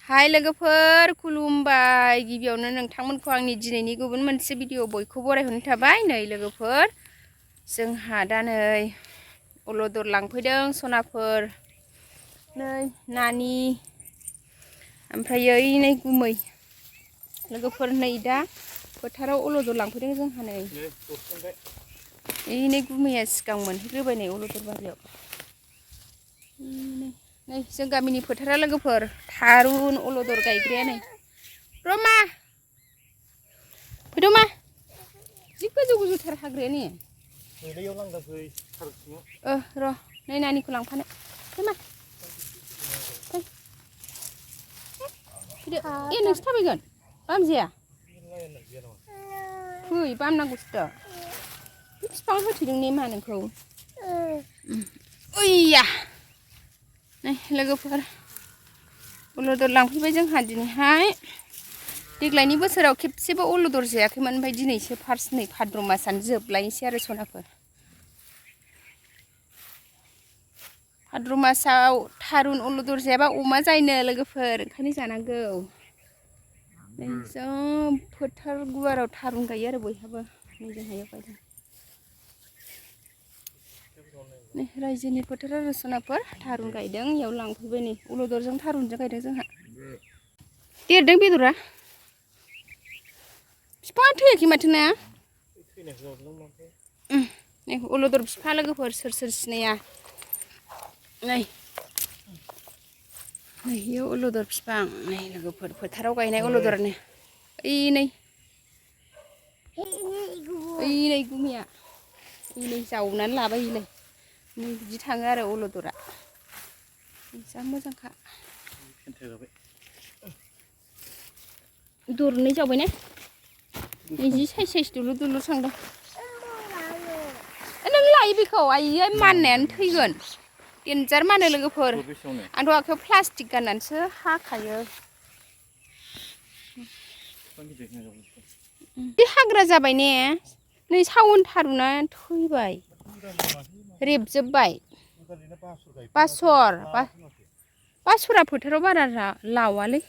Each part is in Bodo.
हाय लोगोफोर खुलुमबाय गिबियावनो नोंथांमोनखौ आंनि दिनैनि गुबुन मोनसे भिडिअ बयखौ बरायहरनाय थाबाय। नै लोगोफोर जोंहा दा नै अलदर लांफैदों सनाफोर नै नानि ओमफ्राय नै गुमै लोगोफोर नै दा फोथाराव अलदर लांफैदों जोंहा नै गुमैया सिगां मोनहैग्रोबाय नै अलदर बारियाव। नै जों गामिनि फोथारा लोगोफोर थारुन अलदर गायग्राया नै रमा फैदोमा जि गोजौ गोजौथार हाग्राया ने र' नै नानिखौ लांफानो फैमा फैदो ए नोंसो थाबायगोन बामजाया फै बामनांगौसो दा बे बिफां होथेदों ने मा नोंखौ ओइया नै लोगोफोर अलदर लांफैबाय जोंहा दिनैहाय देग्लायनि बोसोराव खेबसेबो अलदर जायाखैमोन ओमफ्राय दिनैसो फार्स्ट नै भाद्र मासानो जोबलायनोसै आरो सनाफोर भाद्र मासाव थारुन अलदर जायाबा अमा जायोनो लोगोफोर ओंखायनो जानांगौ। नै जों फोथार गुवाराव थारुन गायो आरो बयहाबो नै जोंहायाव गायदों नै रायजोनि फोथार आरो सनाफोर थारुन गायदों इयाव लांफैबाय नै अलदरजों थारुनजों गायदों जोंहा देरदों बेदरा बिफाङा थैयाखै माथो ना नै अलदर बिफां लोगोफोर सोर सिनाया नै इयाव अलदर बिफां नै लोगोफोर फोथाराव गायनाय अलदरानो ओइ नै गुमैया नै जावनानै लाबाय इलाय नै बिदि थाङो आरो अलदरा जा मोजांखा दरनै जावबाय ने नै जि साइज साइज दुलुर दुलुर थांदों नों लायो बेखौ आइयै माननायानो थैगोन देन्जार मानो लोगोफोर आंथ' आखायाव प्लास्टिक गाननानैसो हाखायो बे हाग्रा जाबाय ने नै सावन थारुना थैबाय रेबजोब्बाय बासरा फोथाराव बारा लावालै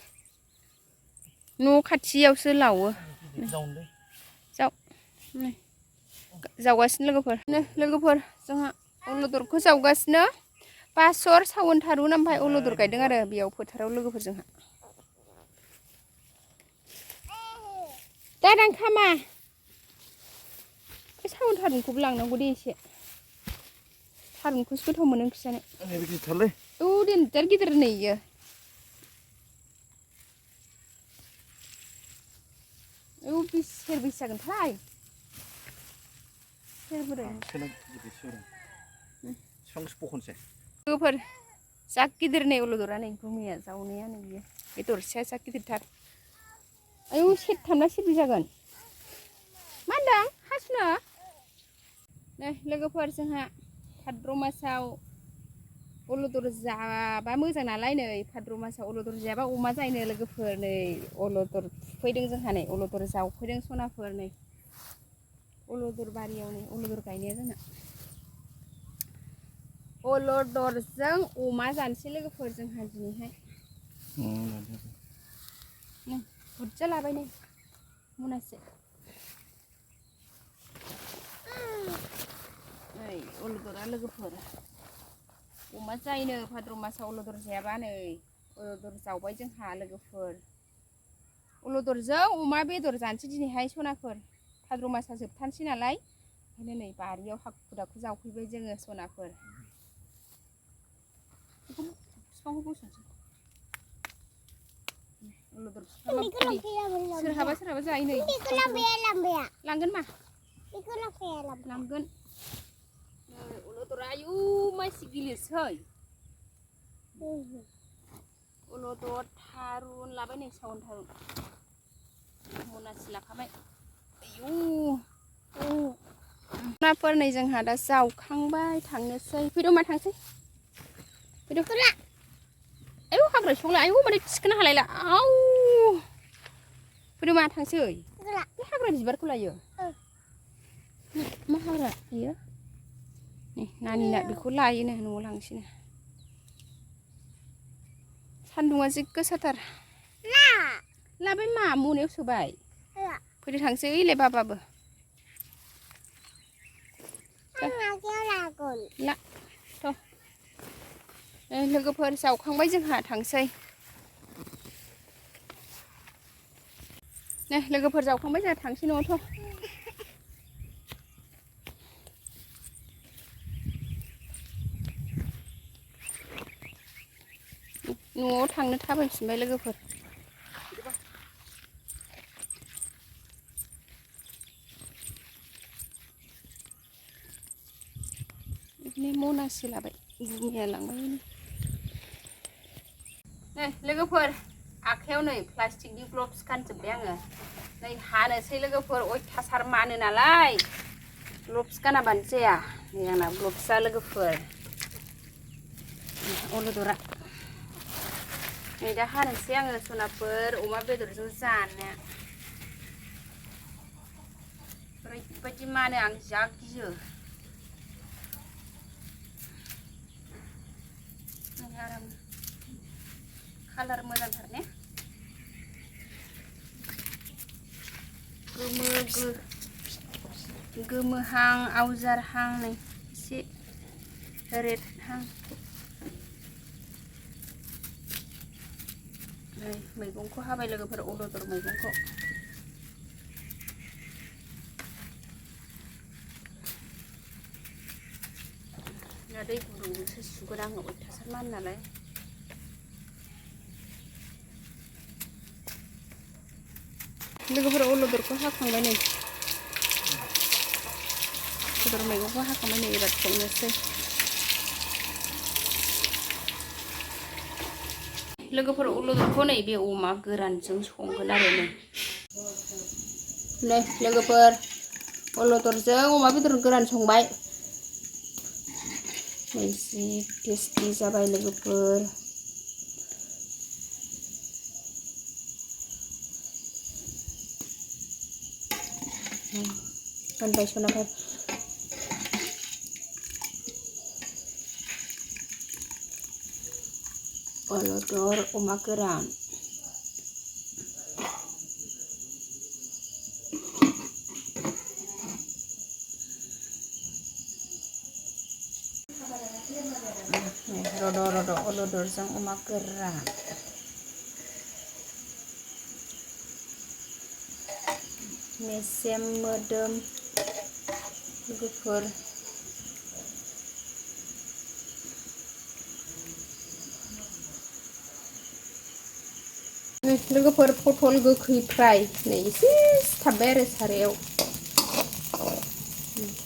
न' खाथियावसो लावो जावगासिनो लोगोफोर जोंहा अलदरखौ जावगासिनो बासर सावन थारुन ओमफ्राय अलदर गायदों आरो बेयाव फोथाराव लोगोफोर जोंहा दादां खामा बे सावन थारुनखौबो लांनांगौ दे एसे थारुनखौसो गोथाव मोनो ओंख्रि जानो औ देन्जार गिदिर नै इयो औ सेरबैसे जागोनथाय लोगोफोर जा गिदिर नै अलदरा नै गुमैया जावनाया नै बियो बे दरसेया जा गिदिरथार आयौ सेरथाम ना सेरब्रै जागोन मा होनदों हासुनो नै लोगोफोर जोंहा भाद्र मासाव अलदर जाबा मोजां नालाय नै भाद्र मासाव अलदर जायाबा अमा जायोनो लोगोफोर नै अलदर फुफैदों जोंहा नै अलदर जावफैदों सनाफोर नै अलदर बारियाव नै अलदर गायनाया जोंना अलदरजों अमा जानोसै लोगोफोर जोंहा दिनैहाय नै बुरजा लाबाय नै मनासे नै अलदरा लोगोफोर अमा जायोनो भाद्र मासाव अलदर जायाबा नै अलदर जावबाय जोंहा लोगोफोर अलदरजों अमा बेदर जानोसै दिनैहाय सनाफोर भाद्र मासा जोबथारनोसै नालाय ओंखायनो नै बारियाव हाखु दाखु जावफैबाय जोङो सनाफोर बिफांखौ बोसनोसै अलदर सोरहाबा जायो नै लांगोन मा लांगोन अलदरा आयु मानसि गिलिरसै अलदर थारुन लाबाय नै सावन थारुन मनासे लाखाबाय आयु नाफोर नै जोंहा दा जावखांबाय थांनोसै फैद' मा थांसै फैद' आयु हाग्रा संला आयु माने थिखोनो हालायला आउ फैद' मा थांसै बे हाग्रा बिबारखौ लायो मा हाग्रा बियो नै नानिना बेखौ लायोनो न'आव लांसैनो सान्दुङा जि गोसाथार लाबाय मा मनायाव सोबाय फैदो थांसै ओइलाय बाबाबो ला थ' लोगोफोर जावखांबाय जोंहा थांसै लोगोफोर जावखांबाय जोंहा थांसै न'आवथ' न'आव थांनो थाबायफिनबाय लोगोफोर बिदिनो मनासे लाबाय गुमिया लांबाय लोगोफोर आखायाव नै प्लास्टिकनि ग्लभ्स गानजोब्बाय आङो नै हानोसै लोगोफोर अयथासार मानो नालाय ग्लभ्स गानाबानो जाया नै आंना ग्लभ्सआ लोगोफोर अलदरा नै दा हानोसै आङो सनाफोर अमा बेदरजों जानो ओरैबायदि मानो आं जा गियो आराम कालार मोजांथार ने गोमोहां आवजारहां नै एसे रेडहां नै मैगंखौ हाबाय लोगोफोर अलदर मैगंखौ दा दै गुदुंजोंसो सुगोन आङो अयथासार मान नालाय लोगोफोर अलदरखौ हाखांबाय नै अलदर मैगंखौ हाखांबाय नै एबार संनोसै लोगोफोर अलदरखौ नै बे अमा गोरानजों संगोन आरो नै लोगोफोर अलदरजों अमा बेदर गोरान संबाय जि टेस्टि जाबाय लोगोफोर मोनबाय सनाफोर अलदर अमा गोरान रद' अलदरजों अमा गोरान मेजेम मोदोम लोगोफोर लोगोफोर पटल गोखै फ्राय नै एसे सिथाबबाय आरो सारायाव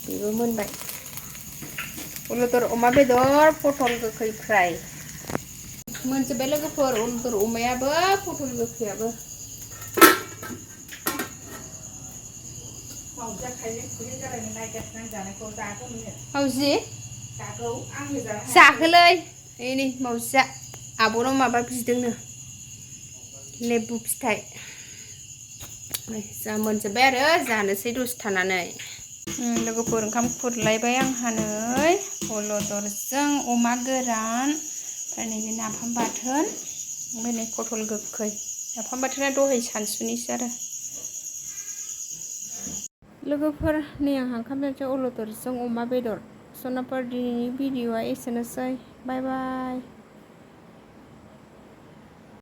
बेबो मोनबाय अलदर अमा बेदर पटल गोखै फ्राय मोनजोब्बाय लोगोफोर अलदर अमायाबो पटल गोखैयाबो मावजि जाहोलै नै मावजिया आब'नाव माबा बिदोंनो लेबु फिथाइ जा मोनजोब्बाय आरो जानोसै दसे थानानै लोगोफोर ओंखाम खुरलायबाय आंहा नै अलदरजों अमा गोरान ओमफ्राय नैबे नाफाम बाथोन ओमफ्राय नै पटल गोखै नाफाम बाथोना दहाय सानसुनिसो आरो लोगोफोर नै आंहा ओंखाम जानोसै अलदरजों अमा बेदर सनाफोर दिनैनि भिडिअ'आ एसेनोसै बाय बाय